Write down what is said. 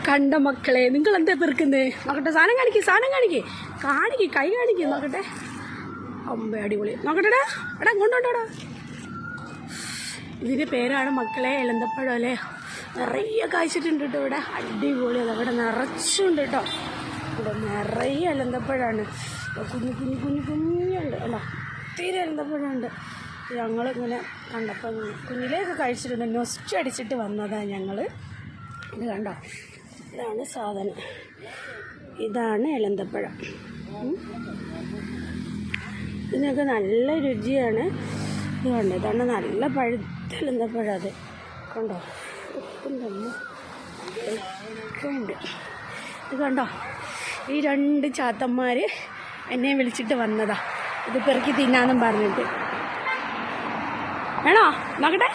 കണ്ട മക്കളെ, നിങ്ങൾ എന്താ പെറുക്കുന്നേ? നോക്കട്ടെ, സാധനം കാണിക്കേ കൈ കാണിക്കേ നോക്കട്ടെ. അമ്പ അടിപൊളി. നോക്കട്ടെടാ, എടാ കൊണ്ടോട്ടാ. ഇതിൻ്റെ പേരാണ് മക്കളെ ഇളന്തപ്പഴം അല്ലേ. നിറയെ കായ്ച്ചിട്ടുണ്ട് കേട്ടോ ഇവിടെ. അടിപൊളി. അതവിടെ നിറച്ചുണ്ട് കേട്ടോ. ഇവിടെ നിറയെ ഇളന്തപ്പഴമാണ്. കുഞ്ഞുണ്ട് അല്ല, തീരെ ഇളന്തപ്പഴമുണ്ട്. ഞങ്ങളിങ്ങനെ കണ്ടപ്പോൾ കുഞ്ഞിലേക്ക് കഴിച്ചിട്ടുണ്ട്. നൊസ്റ്റ് അടിച്ചിട്ട് വന്നതാണ് ഞങ്ങൾ. ഇത് കണ്ടോ, ഇതാണ് സാധനം. ഇതാണ് ഇളന്തപ്പഴം. ഇതിനൊക്കെ നല്ല രുചിയാണ്. ഇത് കണ്ടോ, ഇതാണ് നല്ല പഴുത്ത ഇളന്തപ്പഴം. അത് കണ്ടോ, ഒക്കെ ഉണ്ട്. ഇത് കണ്ടോ, ഈ 2 ചാത്തന്മാർ എന്നെ വിളിച്ചിട്ട് വന്നതാ ഇത് പെറുക്കി തിന്നാന്നും പറഞ്ഞിട്ട്. വേണോ നോക്കട്ടെ?